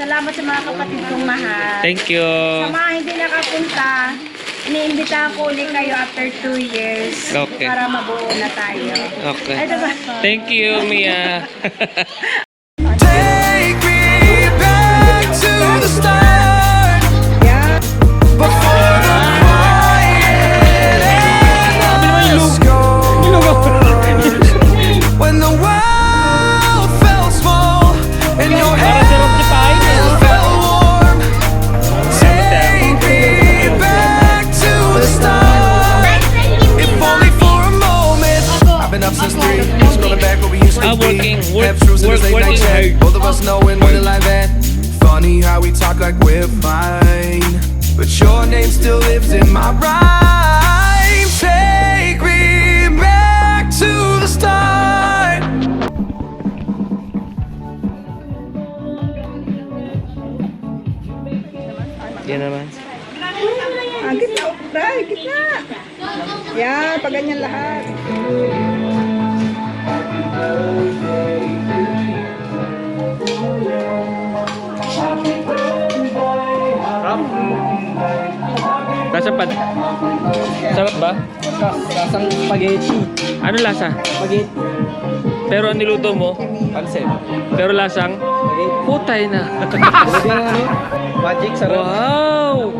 Salamat sa mga kapatid kong mahal. Thank you. Sa mga hindi nakapunta, iniimbitahan ko ulit kayo after 2 years. Okay. Para mabuo na tayo. Okay. Ay, diba? Thank you, Mia. Take me back to the start. Before the quiet endless go. When the world felt small and your hands felt warm. Take me back to the start. If only for a moment. I've been up since 3, scrolling back where we used to be. Have truths in this late night chat. Both of us knowing where the life at. Funny how we talk like we're fine, but your name still lives in my rhyme. Take me back to the start. Yan naman. Gitna, Bray, gitna. Yan, pag ganyan lahat. Lasa pa. Sarap ba? Lasang spaghetti. Ano lasa? Spaghetti. Pero ang niluto mo? Pansit. Pero lasang? Spaghetti. Putay na. Pwede yung ano? Magic sarap. Wow!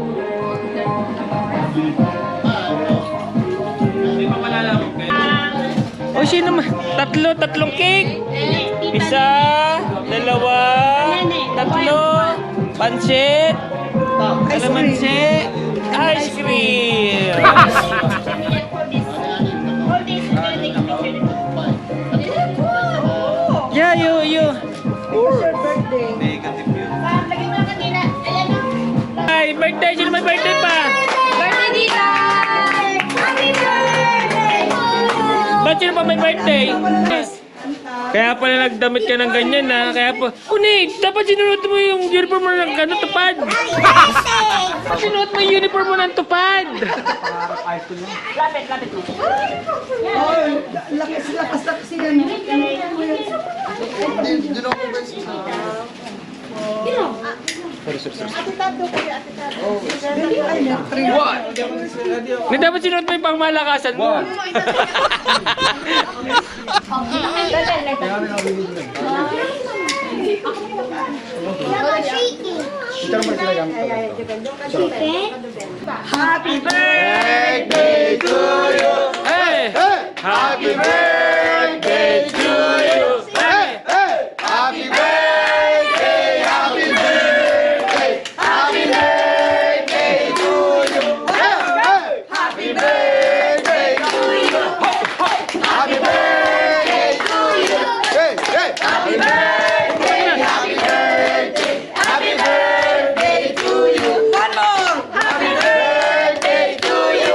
O sino naman? Tatlong cake. Isa, dalawa, tatlo, pansit, kalamansi, ice cream. Yeah, you. Ay, birthday! Sino may birthday pa? Ba't sino pa may birthday? Kaya pala nagdamit ka ng ganyan na. Kaya pa, Nate, dapat sinuot mo yung uniform mo ng ano, tupad. Sinuot mo yung uniform mo ng tupad. Lakas sila. Na dapat sinuot mo yung pangmalakasan mo. Happy birthday to you. Hey! Happy birthday to you! Hey! Happy birthday, happy birthday, happy birthday to you. Happy birthday to you. Happy birthday to you. Happy birthday, happy birthday, happy birthday to you. One more. Happy birthday to you.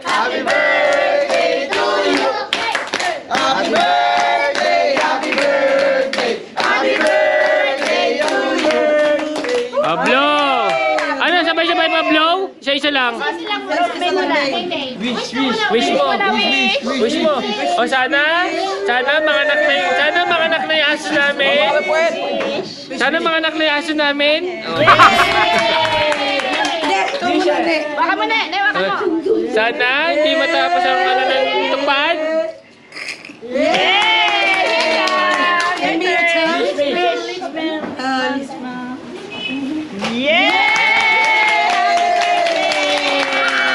Happy birthday to you. Happy birthday, happy birthday, happy birthday to you. Pablo! Ano, sabay-sabay pa blow? Isa-isa lang. Wish. Wish mo. Wish mo. O sana manganak na yung aso namin. Sana manganak na yung aso namin. Baka mo na. Baka mo. Sana hindi matapos ang ano ng tupad.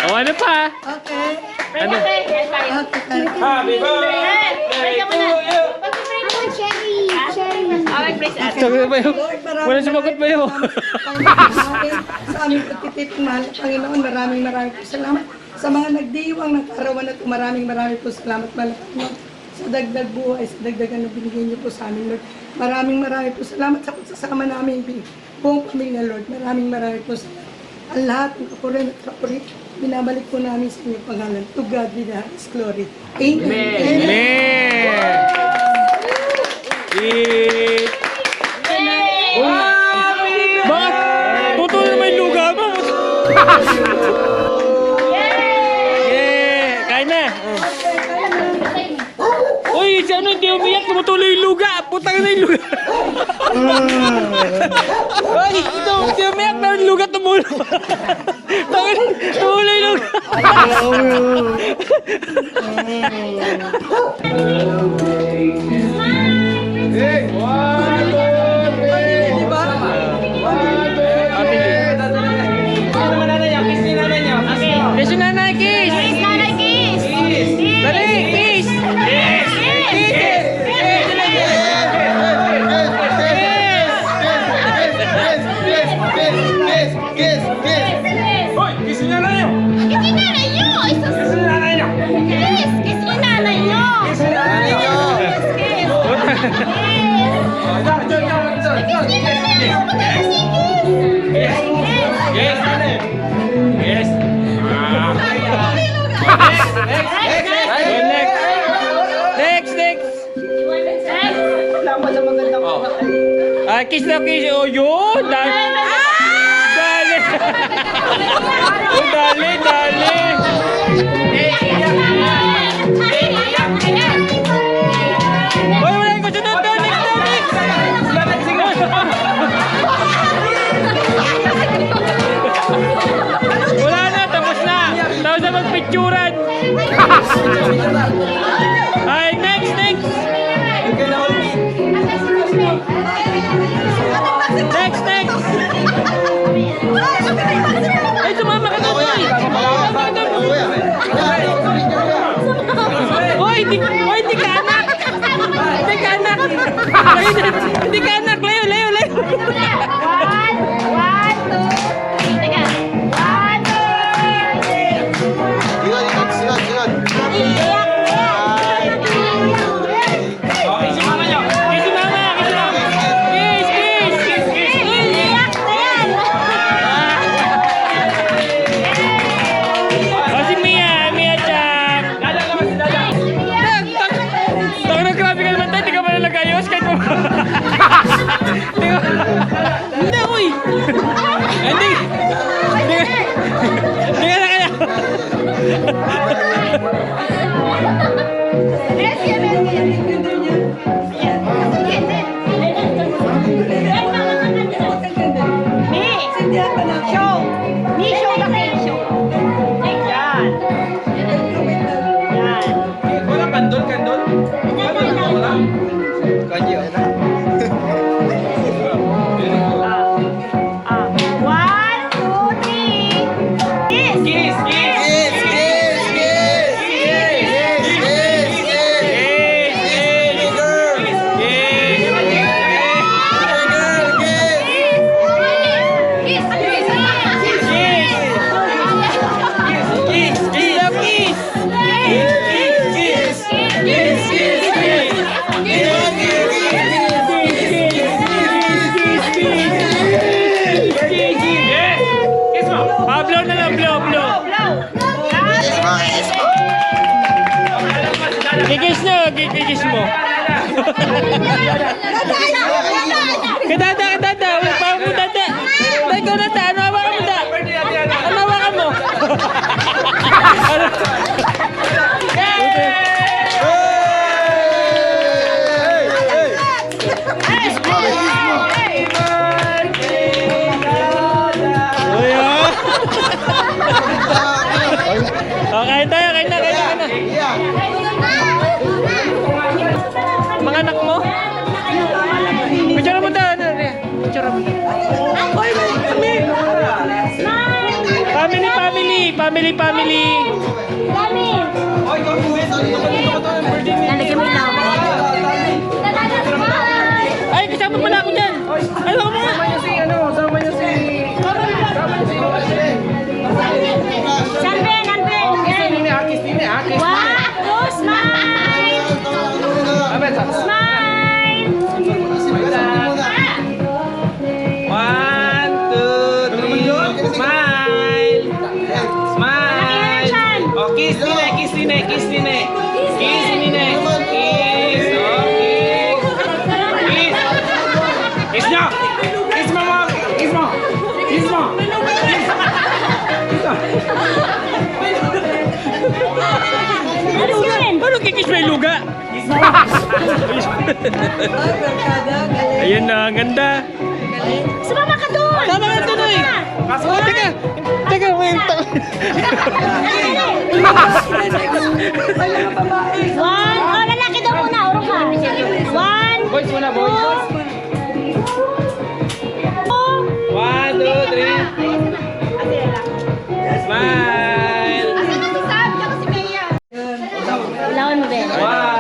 O ano pa? Ano? Happy birthday to you. Sabi ba yun? Wala sumagot ba yun? Sa aming pagtitipong mahal na Panginoon, maraming po salamat. Sa mga nagdiwang ng karawan na ito, maraming po salamat mahal na Panginoon. Sa dagdag buhay, sa dagdagan na binigay niyo po sa amin, Lord. Maraming po salamat sa pagsasama namin, buong pamilya, Lord. Maraming po salamat. Ang lahat ng kapurin at kapurin, binabalik po namin sa inyong pangalan. To God be the highest glory. Amen. Amen! Bakit? Totoo na may luga mo. Yeah! Kain na. Uy, si ano, hindi umiyak, tumutuloy yung luga. Putang na yung luga. Ay, ito, hindi umiyak, pero yung luga tumulo. Tumulo yung luga. Kiss yung nanay, kiss! Kiss, nanay, kiss! Dali, kiss! Kiss yung nanay nyo! Kiss yung nanay nyo! Kiss yung nanay nyo! Kiss yung nanay nyo! Yes! Next! Ah, kiss na kiss. Oh, yun! Dali! Oh, dali! Hoy, wala yung kasunod doon! Next! Wala na, tapos na! Tapos na magpicturan! Ay, next! Next! Ay, sumama ka doon! Hoy, hindi ka anak! Hindi ka anak! Hindi ka anak! Layo! Kiss si mama! Kiss! Oh, si Mia Jack! Grabe ka naman tayo, di ka pa nalagayos kahit mo. Hindi, uy! Hindi ka na kaya. Blow na lang, blow. Kikis mo. Kadada. Parang mo dada. Ikaw na ta. Ano hawakan mo da? Ano hawakan mo? Kain na. Mga anak mo? Picture mo daw. Picture mo. Family. Ay, kasama pala ako dyan. Ay, wala mo nga. Sama niyo si Akis Nini. Smile! 1, 2, 3, smile! Oh, kiss Nini. Kiss. Kiss nyo! Kiss mo! Ano kikis may luga? Ay, barkada, galing. Ayun na, ang ganda. Sumama ka doon! Tama nga tuloy. Oh, teka, may Ay, mga babae. One. Oh, lalaki daw muna. Urong ka. One. Boys muna, boys. Two. 1, 2, 3. Smile. Ilawan mo, Ben. Wow.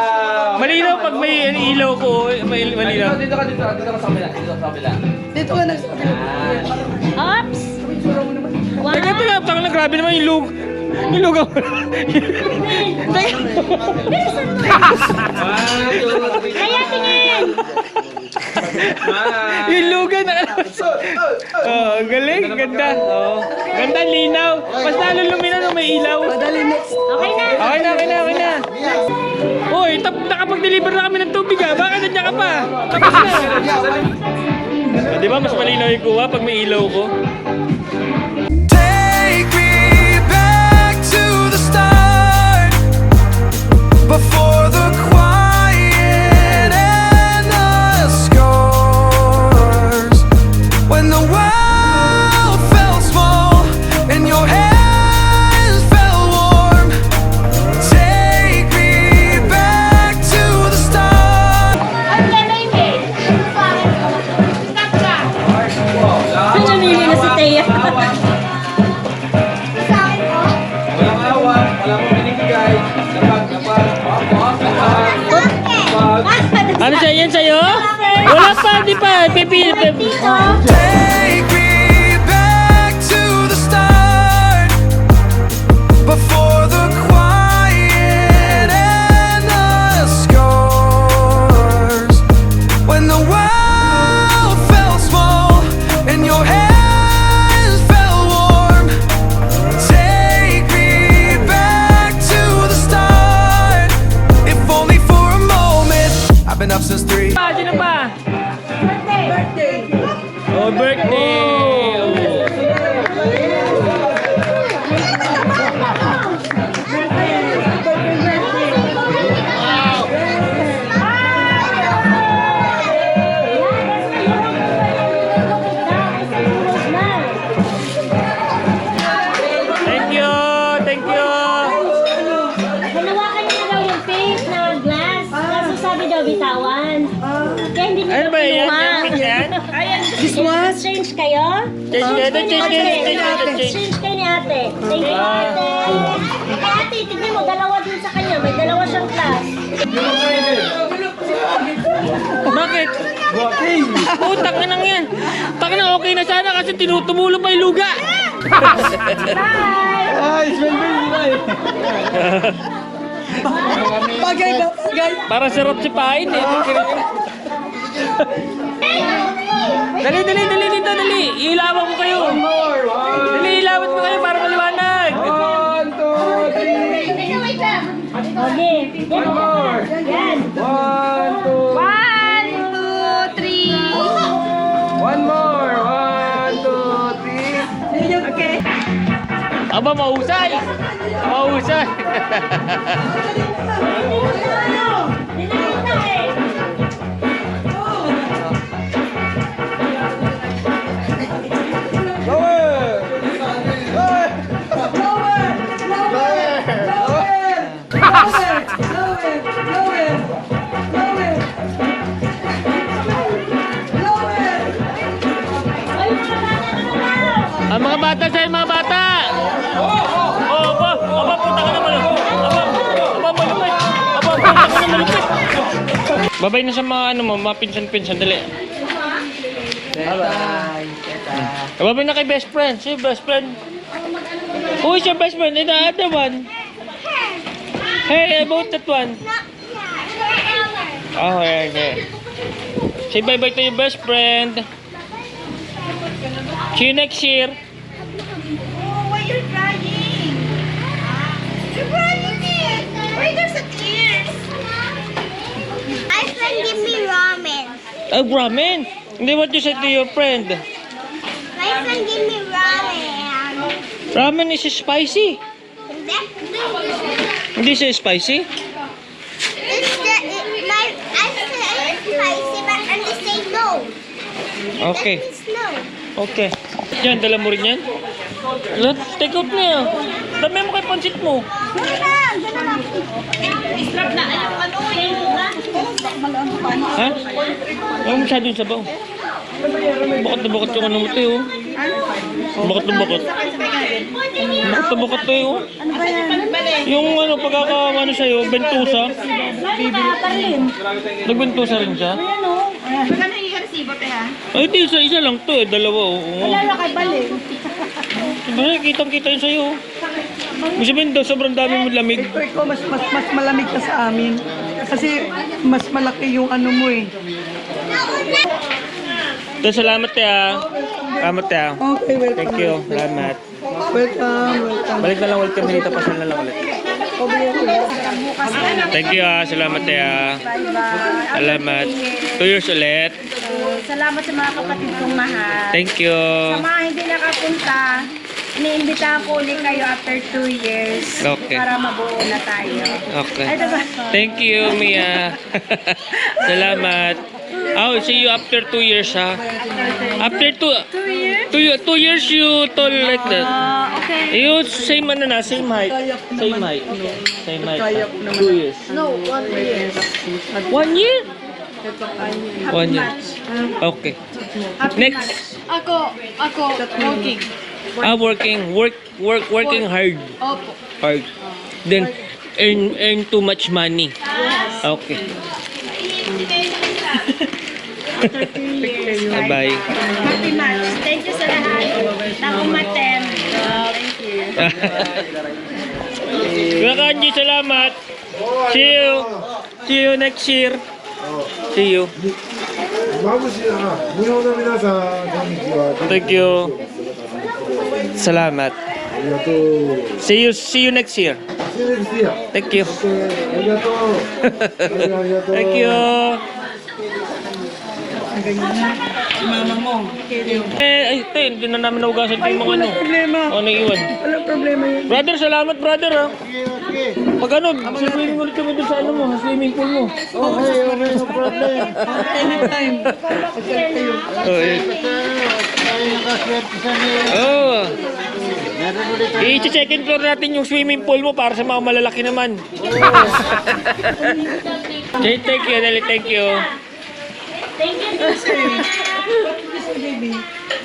malinaw pag may ilaw ko. May malinaw. Dito ka sa kabila. Dito ka sa kabila. Dito ka nagsabi. Oops. One. Teka, teka, na grabe naman yung lug. Yung lugaw. Teka. 1, 2, 3. Kaya tingin. Smile. Yung lugan na. Oh, galing, ganda. Oh. Ganda, linaw. Mas lalo luminaw nung may ilaw. Madali next. Okay na. Okay na. Uy, nakapag-deliver na kami ng tubig ah. Bakit nandiyan ka pa? Tapos na. Di ba mas malinaw yung kuha pag may ilaw ko? Take me back to the start, before the quiet and the scars. When the world felt small and your hands felt warm. Take me back to the start. Namili na si Thea. Walang awa. Walang binibigay. Ano siya? Yan sa'yo? Wala pa, di pa. Pipili. Take me back to the start, before the quiet and the scars. When the world felt small and your hands felt warm. Take me back to the start, if only for a moment. I've been up since 3. Sino pa? Birthday. Oh, birthday. Oh. Thank you. Hanawakan niyo na daw yung pink na glass. Kaso sabi daw bitawan. Kaya hindi niyo Ano daw ba yan? kinuha. Yung pink yan? This was? Change kayo? Change Kayo ni ate. Thank you, ate. Ate, tignan mo, dalawa din sa kanya. May dalawa siyang class. Bakit? Oh, taka nang yan. Taka na, okay na sana kasi tinutumulo pa yung luga. Bagay ba? Bagay. Para sarap si Pain eh. Dali, dito, dali. Ilawan ko kayo. Dali, ilawan ko kayo para maliwanag. 1, 2, 3. Okay. One more. Yan. 1, 2. 1 more. 1, 2, 3. Okay. Aba, mahusay. Mahusay. Lower. Ang mga bata sa'yo, mga bata. Oh, aba, punta ka na malupit. Aba, malupit. Aba, punta ka na malupit. Babay na sa mga ano mo, mga pinsan-pinsan, dali. Bye-bye. Babay na kay best friend. Si best friend. Who is your best friend? The other one. Hey, about that one. Oh, okay. Say bye-bye to your best friend. See you next year. Why you're crying? You're crying. Why there's a tears? My friend give me ramen. Oh, ramen. Hindi, what you said to your friend? My friend give me ramen. Ramen is spicy. Hindi siya spicy? It's Okay. Okay. Yan, dala mo rin yan? Take out na yan. Dami mo kay pansit mo. Strap na. Ayun, ano, yung Ha? Huwag masyadong sabaw. Bakit na bakit yung ano mo tayo? Bakit na bakit? Bakit na bakit tayo? Yung ano, pagkakaano sa'yo, bentusa. Nagbentusa rin siya? Magkano yung resibo, te, ha? Ay, di, isa lang to eh. Dalawa, oo. Wala kay balik. Diba, kitang-kita yun sa'yo. Ibig sabihin daw, sobrang dami mo lamig. Ito, ikaw, mas malamig ka sa amin. Kasi mas malaki yung ano mo eh. So, salamat ya. Salamat ya. Okay, welcome. Thank you. Salamat. Welcome. Balik na lang ulit kami dito. Pasal na lang ulit. Thank you Salamat ya. Salamat. 2 years ulit. Salamat sa mga kapatid kong mahal. Thank you. Sa mga hindi nakapunta, iniimbitahan ko ulit kayo after 2 years. Okay. Para mabuo na tayo. Okay. Ay, diba? Thank you, Mia. Salamat. Oh, see you after 2 years, ha? After 2 years? 2 years you tall like that. Okay. You same ano na, same height. Same height. Same height. 2 years. No, 1 year. 1 year? 1 year. Okay. Next. Ako, working. Working hard. Opo. Hard. Then earn too much money. Okay. Bye-bye. Happy March. Thank you sa lahat. Nakumaten. Thank you. Kuya Kanji, salamat. See you. See you next year. See you. 眩しいな。日本の皆さん、こんにちは。 Thank you. Salamat. ありがとう。 See you next year. See you next year. Thank you. ありがとう。ありがとう。 Thank you. Mama mo. Ay, hindi na namin naugasan yung mga ano. Walang problema. O, naiwan. Walang problema yun. Brother, salamat brother ha. Pag ano, swimming ulit kami doon sa ano mo, sa swimming pool mo. Okay, no problem. Anytime. Pagkat kayo. Oh. I-second floor natin yung swimming pool mo para sa mga malalaki naman. Okay, thank you, Nelly, thank you. What did you say, baby?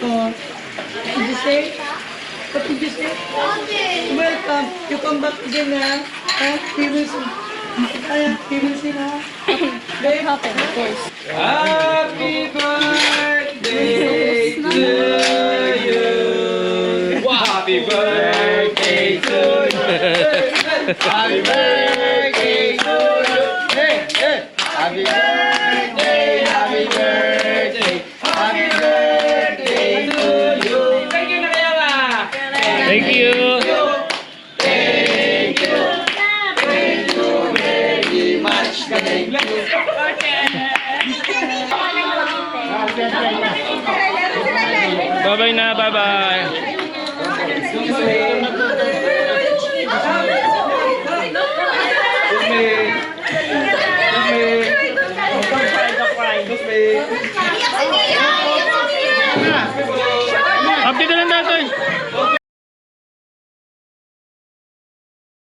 Oh. Did you say? What did you say? Welcome. You come back again, ha? He will see. He will see, ha? Babe? Happy birthday to you. Happy birthday to you. Happy birthday to you. Hey, hey. Happy birthday, happy birthday, happy birthday to you. Thank you na kaya ba? Thank you. Thank you. Thank you very much. Thank you. Bye-bye na, bye-bye. Update na lang natin.